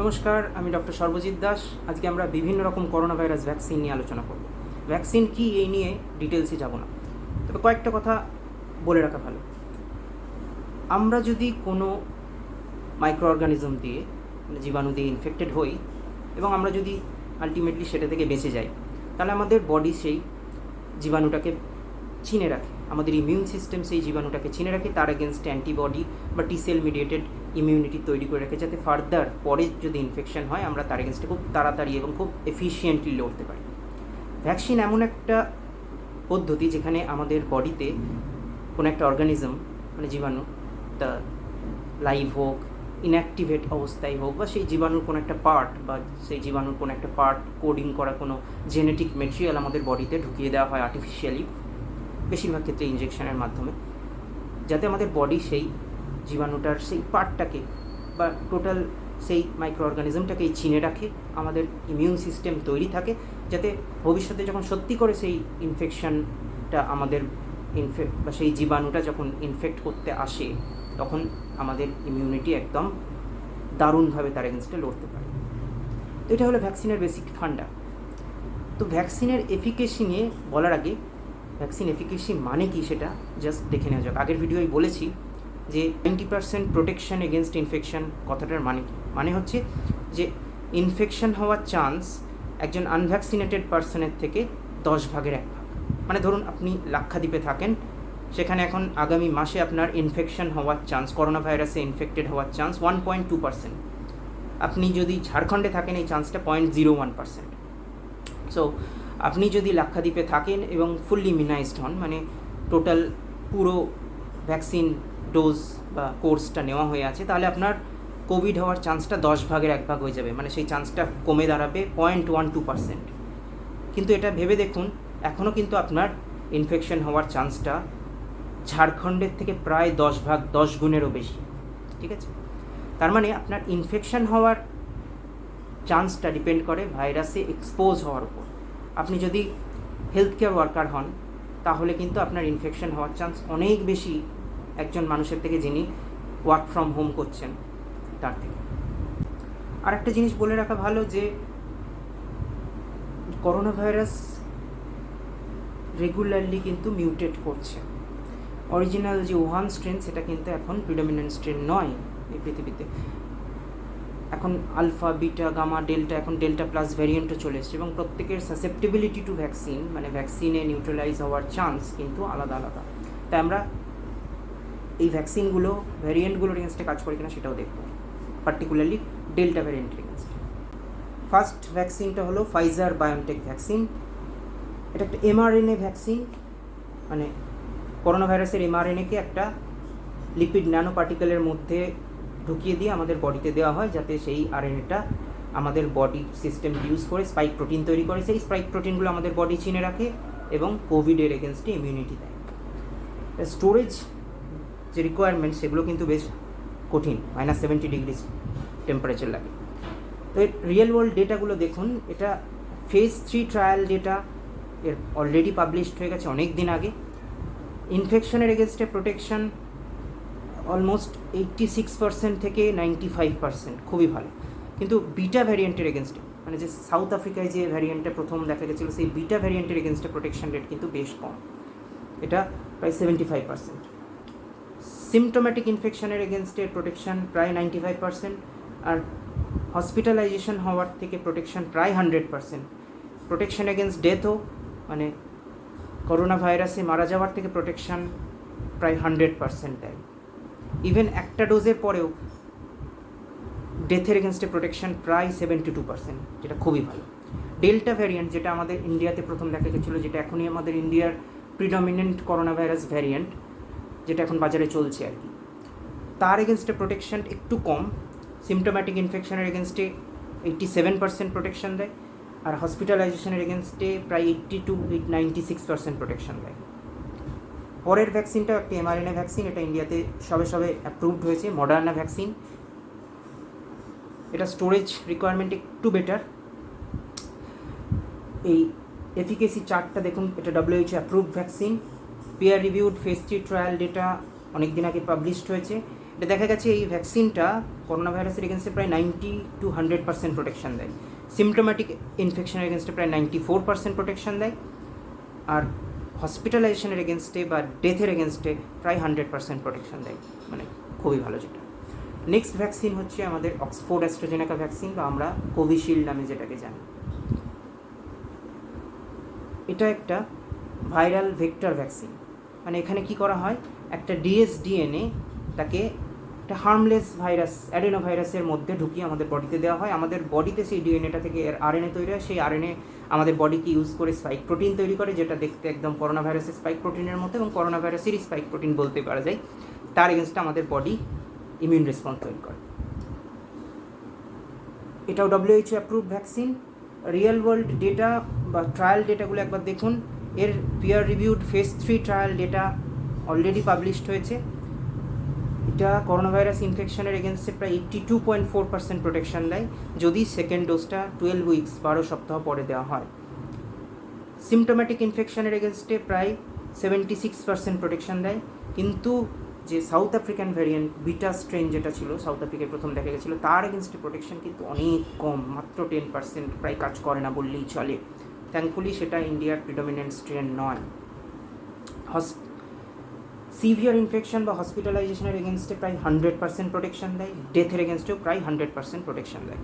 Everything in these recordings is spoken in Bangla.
নমস্কার, আমি ডক্টর সর্বজিৎ দাস। আজকে আমরা বিভিন্ন রকম করোনা ভাইরাস ভ্যাকসিন নিয়ে আলোচনা করব। ভ্যাকসিন কি এই নিয়ে ডিটেলসে যাব না, তবে কয়েকটা কথা বলে রাখা ভালো। আমরা যদি কোনো মাইক্রো অর্গানিজম দিয়ে জীবাণু দিয়ে ইনফেক্টেড হই এবং আমরা যদি আলটিমেটলি সেটা থেকে বেঁচে যাই, তাহলে আমাদের বডি সেই জীবাণুটাকে চিনে রাখে, আমাদের ইমিউন সিস্টেম সেই জীবাণুটাকে চিনে রাখে, তার এগেনস্টে অ্যান্টিবডি বা টি সেল মিডিয়েটেড ইমিউনিটি তৈরি করে রাখে, যাতে ফার্দার পরে যদি ইনফেকশন হয় আমরা তার এগেনস্টে খুব তাড়াতাড়ি এবং খুব এফিশিয়েন্টলি লড়তে পারি। ভ্যাকসিন এমন একটা পদ্ধতি যেখানে আমাদের বডিতে কোনো একটা অর্গানিজম জীবাণু, তা লাইভ হোক, ইনঅ্যাক্টিভেট অবস্থায় হোক, বা সেই জীবাণুর কোনো একটা পার্ট বা সেই জীবাণুর কোনো একটা পার্ট কোডিং করা কোনো জেনেটিক মেটেরিয়াল আমাদের বডিতে ঢুকিয়ে দেওয়া হয় আর্টিফিশিয়ালি, বেশিরভাগ ক্ষেত্রে ইনজেকশনের মাধ্যমে, যাতে আমাদের বডি সেই জীবাণুটার সেই পার্টটাকে বা টোটাল সেই মাইক্রো অর্গানিজমটাকেই চিনে রাখে, আমাদের ইমিউন সিস্টেম তৈরি থাকে, যাতে ভবিষ্যতে যখন সত্যি করে সেই ইনফেকশনটা আমাদের বা সেই জীবাণুটা যখন ইনফেক্ট করতে আসে, তখন আমাদের ইমিউনিটি একদম দারুণভাবে তার এগেনস্টে লড়তে পারে। তো এটা হলো ভ্যাকসিনের বেসিক ফান্ডা। তো ভ্যাকসিনের এফিকেসি নিয়ে বলার আগে ভ্যাকসিন এফিকেসি মানে কি সেটা জাস্ট দেখে নেওয়া যাক। আগের ভিডিওয় বলেছি যে 90% প্রোটেকশন এগেনস্ট ইনফেকশন কথাটার মানে কি? মানে হচ্ছে যে ইনফেকশন হওয়ার চান্স একজন আনভ্যাকসিনেটেড পার্সনের থেকে 10 ভাগের 1 ভাগ। মানে ধরুন আপনি লাক্ষাদ্বীপে থাকেন, সেখানে এখন আগামী মাসে আপনার ইনফেকশন হওয়ার চান্স, করোনা ভাইরাসে ইনফেক্টেড হওয়ার চান্স 1.2%। আপনি যদি ঝাড়খণ্ডে থাকেন, এই চান্সটা 0.01%। সো আপনি যদি লাক্ষাদ্বীপে থাকেন এবং ফুললি ইমিউনাইজড হন, মানে টোটাল পুরো ভ্যাকসিন ডোজ বা কোর্সটা নেওয়া হয়ে আছে, তাহলে আপনার কোভিড হওয়ার চান্সটা 10 ভাগের 1 ভাগ হয়ে যাবে, মানে সেই চান্সটা কমে দাঁড়াবে 0.12%। কিন্তু এটা ভেবে দেখুন, এখনও কিন্তু আপনার ইনফেকশন হওয়ার চান্সটা ঝাড়খণ্ডের থেকে প্রায় 10 গুণেরও বেশি, ঠিক আছে? তার মানে আপনার ইনফেকশন হওয়ার চান্সটা ডিপেন্ড করে ভাইরাসে এক্সপোজ হওয়ার উপর। আপনি যদি হেলথ কেয়ার ওয়ার্কার হন, তাহলে কিন্তু আপনার ইনফেকশন হওয়ার চান্স অনেক বেশি একজন মানুষের থেকে যিনি ওয়ার্ক ফ্রম হোম করছেন তার থেকে। আর একটা জিনিস বলে রাখা ভালো যে করোনা ভাইরাস রেগুলারলি কিন্তু মিউটেট করছে। অরিজিনাল যে উহান স্ট্রেন, সেটা কিন্তু এখন প্রিডমিনেন্ট স্ট্রেন নয় এই পৃথিবীতে। এখন আলফা, বিটা, গামা, ডেল্টা, এখন ডেল্টা প্লাস ভ্যারিয়েন্টও চলে এসছে, এবং প্রত্যেকের সাসেপ্টিবিলিটি টু ভ্যাকসিন, মানে ভ্যাকসিনে নিউট্রালাইজ হওয়ার চান্স কিন্তু আলাদা আলাদা। তাই আমরা এই ভ্যাকসিনগুলো ভ্যারিয়েন্টগুলোর এগেনস্টে কাজ করে কিনা সেটাও দেখব, পার্টিকুলারলি ডেল্টা ভ্যারিয়েন্টের এগেনস্টে। ফার্স্ট ভ্যাকসিনটা হলো ফাইজার বায়োনটেক ভ্যাকসিন। এটা একটা এমআরএনএ ভ্যাকসিন, মানে করোনা ভাইরাসের এমআরএনএকে একটা লিপিড ন্যানো পার্টিকেলের মধ্যে ঢুকিয়ে দিয়ে আমাদের বডিতে দেওয়া হয়, যাতে সেই আরএনএটা আমাদের বডি সিস্টেম ইউজ করে স্পাইক প্রোটিন তৈরি করে, সেই স্পাইক প্রোটিনগুলো আমাদের বডি চিনে রাখে এবং কোভিডের এগেনস্টে ইমিউনিটি দেয়। স্টোরেজ যে রিকোয়ারমেন্ট, সেগুলো কিন্তু বেশ কঠিন, -70 ডিগ্রি টেম্পারেচার লাগে। তো এর রিয়েল ওয়ার্ল্ড ডেটাগুলো দেখুন। এটা ফেজ 3 ট্রায়াল ডেটা, এর অলরেডি পাবলিশড হয়ে গেছে অনেক দিন আগে। ইনফেকশনের এগেনস্টে প্রোটেকশন অলমোস্ট 86% থেকে 95%, খুবই ভালো। কিন্তু বিটা ভ্যারিয়েন্টের এগেনস্টে, মানে যে সাউথ আফ্রিকায় যে ভ্যারিয়েন্টটা প্রথম দেখা গেছিলো, সেই বিটা ভ্যারিয়েন্টের এগেনস্টে প্রোটেকশন রেট কিন্তু বেশ কম, এটা প্রায় 75%। সিমটোম্যাটিক ইনফেকশনের এগেনস্টে প্রোটেকশন প্রায় 95%, আর হসপিটালাইজেশন হওয়ার থেকে প্রোটেকশন প্রায় 100%। প্রোটেকশন এগেনস্ট ডেথও, মানে করোনা ভাইরাসে মারা যাওয়ার থেকে প্রোটেকশন প্রায় 100% দেয়। ইভেন একটা ডোজের পরেও ডেথের এগেনস্টে প্রোটেকশন প্রায় 72%, যেটা খুবই ভালো। ডেল্টা ভ্যারিয়েন্ট, যেটা আমাদের ইন্ডিয়াতে প্রথম দেখা গেছিলো, যেটা এখনই আমাদের ইন্ডিয়ার প্রিডমিনেন্ট করোনা ভাইরাস ভ্যারিয়েন্ট, যেটা এখন বাজারে চলছে আর কি, তার এগেনস্টে প্রোটেকশন একটু কম। সিমটোম্যাটিক ইনফেকশনের এগেনস্টে 87% প্রোটেকশন দেয়, আর হসপিটালাইজেশনের এগেনস্টে প্রায় 80 to 96% প্রোটেকশন দেয়। পরের ভ্যাকসিনটা একটা এমআরএনএ ভ্যাকসিন, এটা ইন্ডিয়াতে সবে অ্যাপ্রুভড হয়েছে, মডার্না ভ্যাকসিন। এটা স্টোরেজ রিকোয়ারমেন্ট একটু বেটার। এই এফিকেসি চার্টটা দেখুন, এটা WHO approved vaccine, peer reviewed phase 3 trial data অনেক দিন আগে পাবলিশড হয়েছে। এটা দেখা গেছে এই ভ্যাকসিনটা করোনা ভাইরাসের এগেনস্টে প্রায় 90-100% প্রোটেকশন দেয়। সিমটোম্যাটিক ইনফেকশনের এগেনস্টে প্রায় 94% প্রোটেকশন দেয়। আর হসপিটালাইজেশনের এগেনস্টে বা ডেথের এগেনস্টে প্রায় 100% প্রোটেকশন দেয়, মানে খুবই ভালো যেটা। নেক্সট ভ্যাকসিন হচ্ছে আমাদের অক্সফোর্ড অ্যাস্ট্রাজেনেকা ভ্যাকসিন, বা আমরা কোভিশিল্ড নামে যেটাকে জানি। এটা একটা ভাইরাল ভেক্টর ভ্যাকসিন। মানে এখানে কি করা হয়, একটা ডিএনএ তাকে একটা হার্মলেস ভাইরাস, অ্যাডেনো ভাইরাসের মধ্যে ঢুকিয়ে আমাদের বডিতে দেওয়া হয়। আমাদের বডিতে সেই ডিএনএটা থেকে এর আরএনএ তৈরি হয়। সেই আরএনএ আমাদের বডিকে ইউজ করে স্পাইক প্রোটিন তৈরি করে, যেটা দেখতে একদম করোনা ভাইরাসের স্পাইক প্রোটিনের মতো, এবং করোনা ভাইরাসেরই স্পাইক প্রোটিন বলতে পারা যায়। তার এগেনস্টে আমাদের বডি ইমিউন রেসপন্স তৈরি করে। এটাও WHO approve vaccine. Real world data বা ট্রায়াল ডেটাগুলো একবার দেখুন। এর peer reviewed phase 3 trial data already published হয়েছে। এটা করোনা ভাইরাস ইনফেকশনের এগেনস্টে প্রায় 82.4% প্রোটেকশন দেয়, যদি সেকেন্ড ডোজটা 12 উইকস 12 সপ্তাহ পরে দেওয়া হয়। সিমটোম্যাটিক ইনফেকশনের এগেনস্টে প্রায় 76% প্রোটেকশন দেয়। কিন্তু যে south African variant beta strain যেটা ছিল, সাউথ আফ্রিকায় প্রথম দেখা গেছিলো, তার এগেনস্টে প্রোটেকশন কিন্তু অনেক কম, মাত্র 10%, প্রায় কাজ করে না বললেই চলে। থ্যাঙ্কফুলি সেটা ইন্ডিয়ার প্রিডমিনেন্ট স্ট্রেন নয়। সিভিয়ার ইনফেকশন বা হসপিটালাইজেশনের এগেনস্টে প্রায় 100% প্রোটেকশন দেয়। ডেথের এগেনস্টেও প্রায় 100% প্রোটেকশন দেয়।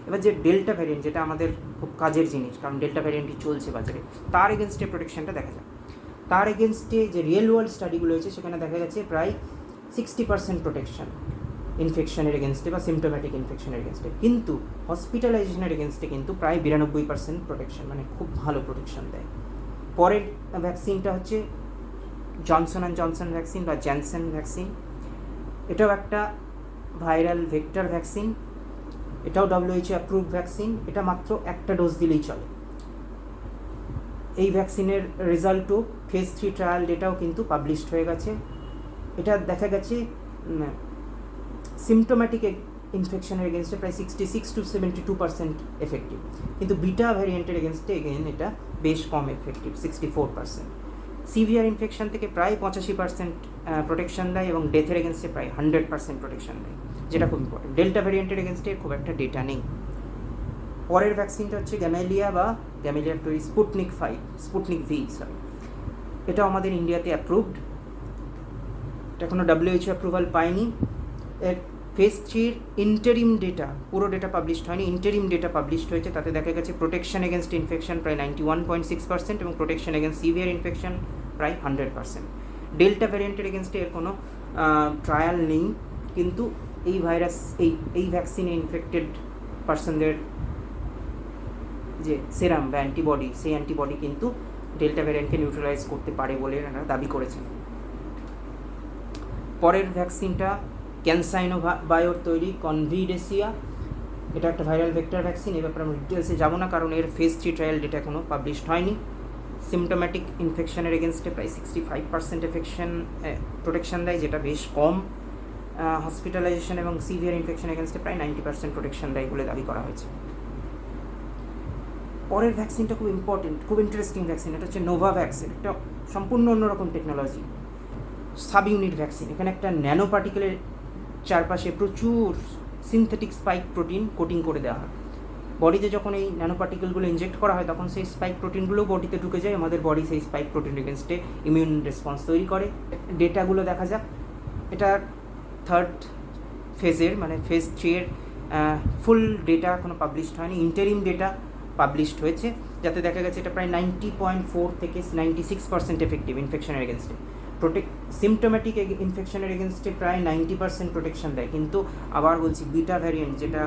এবার যে ডেল্টা ভ্যারিয়েন্ট, যেটা আমাদের খুব কাজের জিনিস, কারণ ডেল্টা ভ্যারিয়েন্টই চলছে বাজারে, তার এগেনস্টে প্রোটেকশনটা দেখা যায়। তার এগেনস্টে যে রিয়েল ওয়ার্ল্ড স্টাডিগুলো হয়েছে, সেখানে দেখা গেছে প্রায় 60% প্রোটেকশন ইনফেকশনের এগেনস্টে বা সিমটোম্যাটিক ইনফেকশনের এগেনস্টে। কিন্তু হসপিটালাইজেশনের এগেনস্টে কিন্তু প্রায় 92% প্রোটেকশন, মানে খুব ভালো প্রোটেকশন দেয়। পরের ভ্যাকসিনটা হচ্ছে জনসন অ্যান্ড জনসন ভ্যাকসিন বা জ্যানসেন ভ্যাকসিন। এটাও একটা ভাইরাল ভেক্টর ভ্যাকসিন। এটাও WHO অ্যাপ্রুভ ভ্যাকসিন। এটা মাত্র একটা ডোজ দিলেই চলে। এই ভ্যাকসিনের রেজাল্টও ফেজ 3 ট্রায়াল ডেটাও কিন্তু পাবলিশড হয়ে গেছে। এটা দেখা গেছে সিমটোম্যাটিক ইনফেকশনের এগেনস্টে প্রায় 66-72% এফেক্টিভ। কিন্তু বিটা ভ্যারিয়েন্টের এগেনস্টে এটা বেশ কম এফেক্টিভ, 64%। সিভিয়ার ইনফেকশন থেকে প্রায় 85% প্রোটেকশন দেয়, এবং ডেথের এগেনস্টে প্রায় 100% প্রোটেকশন দেয়, যেটা খুব ইম্পর্টেন্ট। ডেল্টা ভ্যারিয়েন্টের এগেনস্টে খুব একটা ডেটা নেই। পরের ভ্যাকসিনটা হচ্ছে গ্যামেলিয়ার তৈরি স্পুটনিক ভি। এটা আমাদের ইন্ডিয়াতে অ্যাপ্রুভড। এটা এখনও WHO অ্যাপ্রুভাল পায়নি। এর ফেজ 3 ইন্টারিম ডেটা, পুরো ডেটা পাবলিশড হয়নি, ইন্টারিম ডেটা পাবলিশড হয়েছে। তাতে দেখা গেছে প্রোটেকশন এগেনস্ট ইনফেকশন প্রায় 91.6% এবং প্রোটেকশন এগেনস্ট সিভিয়ার ইনফেকশন প্রায় 100%। ডেল্টা ভ্যারিয়েন্টের এগেনস্টে এর কোনো ট্রায়াল নেই, কিন্তু এই ভাইরাস এই ভ্যাকসিনে ইনফেক্টেড পার্সনদের যে সেরাম বা অ্যান্টিবডি, সেই অ্যান্টিবডি কিন্তু ডেল্টা ভ্যারিয়েন্টকে নিউট্রালাইজ করতে পারে বলে এনারা দাবি করেছেন। পরের ভ্যাকসিনটা ক্যানসাইনো বায়োর তৈরি কনভিডেসিয়া। এটা একটা ভাইরাল ভেক্টর ভ্যাকসিন। এ ব্যাপারে আমরা ডিটেলসে যাবো না, কারণ এর ফেজ 3 ট্রায়াল ডেটা এখনও পাবলিশড হয়নি। সিমটোম্যাটিক ইনফেকশনের এগেনস্টে প্রায় 65% প্রোটেকশন দেয়, যেটা বেশ কম। হসপিটালাইজেশন এবং সিভিয়ার ইনফেকশন এগেনস্টে প্রায় 90% প্রোটেকশন দেয় বলে দাবি করা হয়েছে। পরের ভ্যাকসিনটা খুব ইম্পর্টেন্ট, খুব ইন্টারেস্টিং ভ্যাকসিন। এটা হচ্ছে নোভাভ্যাক্স। একটা সম্পূর্ণ অন্যরকম টেকনোলজি, সাব ইউনিট ভ্যাকসিন। এখানে একটা ন্যানো পার্টিকেলের চারপাশে প্রচুর সিনথেটিক স্পাইক প্রোটিন কোটিং করে দেওয়া হয়। বডিতে যখন এই ন্যানো পার্টিকেলগুলো ইনজেক্ট করা হয়, তখন সেই স্পাইক প্রোটিনগুলো বডিতে ঢুকে যায়। আমাদের বডি সেই স্পাইক প্রোটিন এগেনস্টে ইমিউন রেসপন্স তৈরি করে। ডেটাগুলো দেখা যাক। এটা থার্ড ফেজের, মানে ফেজ 3 এর ফুল ডেটা এখনও পাবলিশড হয়নি। ইন্টারিম ডেটা পাবলিশড হয়েছে, যাতে দেখা গেছে এটা প্রায় 90.4 থেকে 96% এফেক্টিভ ইনফেকশনের এগেনস্টে। সিমটোম্যাটিক ইনফেকশনের এগেনস্টে প্রায় 90% প্রোটেকশন দেয়। কিন্তু আবার বলছি, বিটা ভ্যারিয়েন্ট, যেটা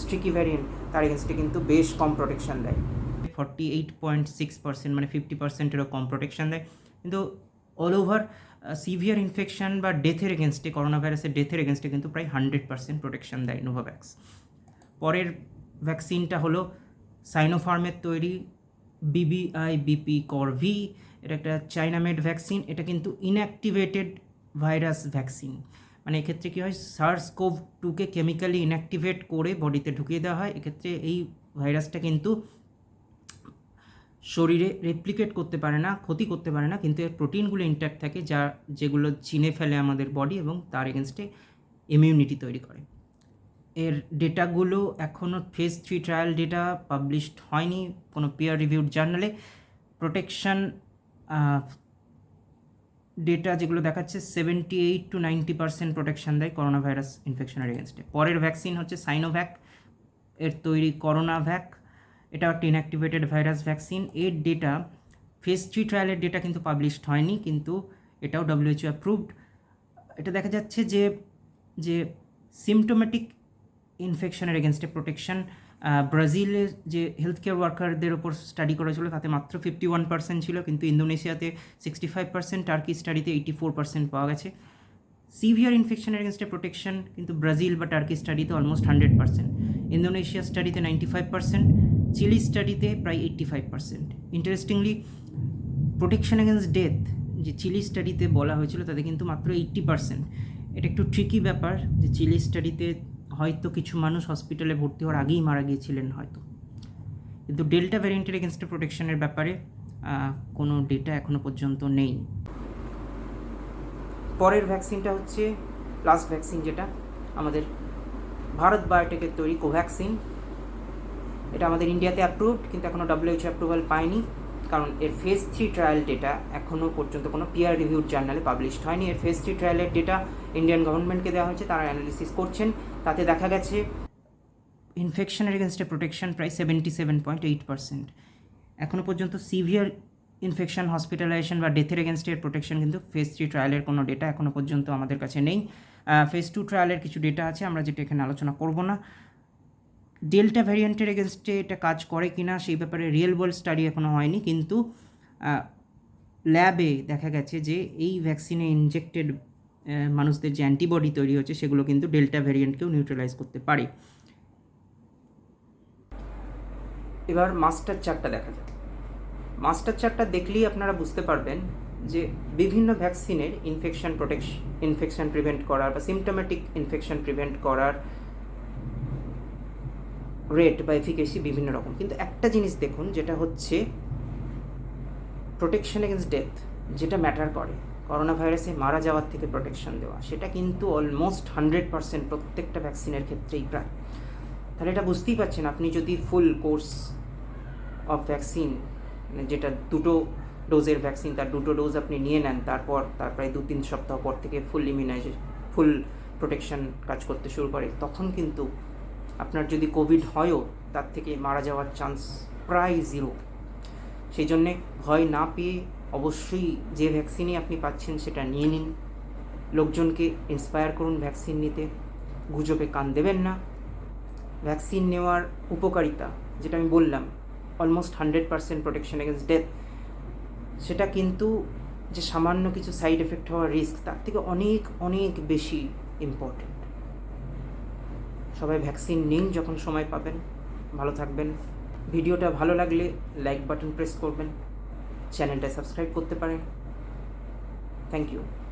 স্ট্রিকি ভ্যারিয়েন্ট, তার এগেনস্টে কিন্তু বেশ কম প্রোটেকশন দেয়, 48.6%, মানে 50%-এরও কম প্রোটেকশন দেয়। কিন্তু অল ওভার সিভিয়ার ইনফেকশন বা ডেথের এগেনস্টে, করোনা ভাইরাসের ডেথের এগেনস্টে কিন্তু প্রায় 100% প্রোটেকশন দেয় নোভাভ্যাক্স। পরের ভ্যাকসিনটা হলো সাইনোফার্মের তৈরি BBIBP-CoV। এটা একটা চাইনা মেড ভ্যাকসিন। এটা কিন্তু ইনঅ্যাক্টিভেটেড ভাইরাস ভ্যাকসিন। মানে এক্ষেত্রে কী হয়, SARS-CoV-2কে কেমিক্যালি ইনঅ্যাক্টিভেট করে বডিতে ঢুকিয়ে দেওয়া হয়। এক্ষেত্রে এই ভাইরাসটা কিন্তু শরীরে রেপ্লিকেট করতে পারে না, ক্ষতি করতে পারে না, কিন্তু এর প্রোটিনগুলো ইনট্যাক্ট থাকে, যেগুলো চিনে ফেলে আমাদের বডি এবং তার এগেনস্টে ইমিউনিটি তৈরি করে। এর ডেটাগুলো এখনও ফেজ 3 ট্রায়াল ডেটা পাবলিশড হয়নি কোনো পিয়ার রিভিউড জার্নালে। প্রোটেকশন ডেটা যেগুলো দেখাচ্ছে 78-90% প্রোটেকশন দেয় করোনা ভাইরাস ইনফেকশনের এগেনস্টে। পরের ভ্যাকসিন হচ্ছে সাইনোভ্যাক, এর তৈরি করোনাভ্যাক, এটা একটা ইনঅ্যাক্টিভেটেড ভাইরাস ভ্যাকসিন। এর ডেটা ফেজ 3 ট্রায়ালের ডেটা কিন্তু পাবলিশড হয়নি, কিন্তু এটাও WHO অ্যাপ্রুভড। এটা দেখা যাচ্ছে যে সিমটোম্যাটিক ইনফেকশনের এগেনস্টে প্রোটেকশন ব্রাজিলে যে হেলথ কেয়ার ওয়ার্কারদের ওপর স্টাডি করেছিল তাতে মাত্র 51% ছিল, কিন্তু ইন্দোনেশিয়াতে 65%, টার্কি স্টাডিতে 84% পাওয়া গেছে। সিভিয়ার ইনফেকশনের এগেনস্টে প্রোটেকশন কিন্তু ব্রাজিল বা টার্কি স্টাডিতে অলমোস্ট 100%, ইন্দোনেশিয়া স্টাডিতে 95%, চিলি স্টাডিতে প্রায় 85%। ইন্টারেস্টিংলি প্রোটেকশন এগেনস্ট ডেথ যে চিলি স্টাডিতে বলা হয়েছিল তাতে কিন্তু মাত্র 80%। এটা একটু ট্রিকি ব্যাপার যে চিলি স্টাডিতে হয়তো কিছু মানুষ হসপিটালে ভর্তি হওয়ার আগেই মারা গিয়েছিলেন হয়তো, কিন্তু ডেল্টা ভ্যারিয়েন্টের এগেনস্টে প্রোটেকশনের ব্যাপারে কোনো ডেটা এখনও পর্যন্ত নেই। পরের ভ্যাকসিনটা হচ্ছে লাস্ট ভ্যাকসিন, যেটা আমাদের ভারত বায়োটেকের তৈরি কোভ্যাক্সিন। এটা আমাদের ইন্ডিয়াতে অ্যাপ্রুভড, কিন্তু এখনও WHO অ্যাপ্রুভাল পায়নি, কারণ এর ফেজ 3 ট্রায়াল ডেটা এখনও পর্যন্ত কোনো পিয়ার রিভিউড জার্নালে পাবলিশড হয়নি। এর ফেজ 3 ট্রায়ালের ডেটা ইন্ডিয়ান গভর্নমেন্টকে দেওয়া হয়েছে, তারা অ্যানালিসিস করছেন। তাতে দেখা গেছে ইনফেকশনের এগেনস্টে প্রোটেকশন প্রায় 77.8%। এখনও পর্যন্ত সিভিয়ার ইনফেকশন, হসপিটালাইজেশন বা ডেথের এগেনস্টে এর প্রোটেকশন কিন্তু ফেজ 3 ট্রায়ালের কোনো ডেটা এখনও পর্যন্ত আমাদের কাছে নেই। ফেজ 2 ট্রায়ালের কিছু ডেটা আছে, আমরা যেটা এখানে আলোচনা করব না। ডেল্টা ভ্যারিয়েন্টের এগেনস্টে এটা কাজ করে কি না সেই ব্যাপারে রিয়েল ওয়ার্ল্ড স্টাডি এখনও হয়নি, কিন্তু ল্যাবে দেখা গেছে যে এই ভ্যাকসিনে ইনজেক্টেড মানুষদের যে অ্যান্টিবডি তৈরি হচ্ছে সেগুলো কিন্তু ডেল্টা ভ্যারিয়েন্টকেও নিউট্রালাইজ করতে পারে। এবার মাস্টার চার্টটা দেখা যাক। মাস্টার চার্টটা দেখলেই আপনারা বুঝতে পারবেন যে বিভিন্ন ভ্যাকসিনের ইনফেকশন প্রিভেন্ট করার বা সিমটোম্যাটিক ইনফেকশন প্রিভেন্ট করার রেট বা এফিকেসি বিভিন্ন রকম, কিন্তু একটা জিনিস দেখুন যেটা হচ্ছে প্রোটেকশন এগেনস্ট ডেথ, যেটা ম্যাটার করে করোনা ভাইরাসে মারা যাওয়ার থেকে প্রোটেকশন দেওয়া, সেটা কিন্তু অলমোস্ট 100% প্রত্যেকটা ভ্যাকসিনের ক্ষেত্রেই প্রায়। তাহলে এটা বুঝতেই পারছেন, আপনি যদি ফুল কোর্স অফ ভ্যাকসিন, যেটা 2টো ডোজের ভ্যাকসিন, তার 2টো ডোজ আপনি নিয়ে নেন, তার প্রায় 2-3 সপ্তাহ পর থেকে ফুল প্রোটেকশন কাজ করতে শুরু করে, তখন কিন্তু আপনার যদি কোভিড হয়ও তার থেকে মারা যাওয়ার চান্স প্রায় 0। সেই জন্যে ভয় না পেয়ে অবশ্যই যে ভ্যাকসিনই আপনি পাচ্ছেন সেটা নিয়ে নিন। লোকজনকে ইন্সপায়ার করুন ভ্যাকসিন নিতে, গুজবে কান দেবেন না। ভ্যাকসিন নেওয়ার উপকারিতা যেটা আমি বললাম, অলমোস্ট 100% প্রোটেকশন এগেনস্ট ডেথ, সেটা কিন্তু যে সামান্য কিছু সাইড এফেক্ট হওয়ার রিস্ক তার থেকে অনেক অনেক বেশি ইম্পর্ট্যান্ট। সবাই ভ্যাকসিন নিন যখন সময় পাবেন। ভালো থাকবেন। ভিডিওটা ভালো লাগলে লাইক বাটন প্রেস করবেন, চ্যানেলটা সাবস্ক্রাইব করতে পারেন। Thank you.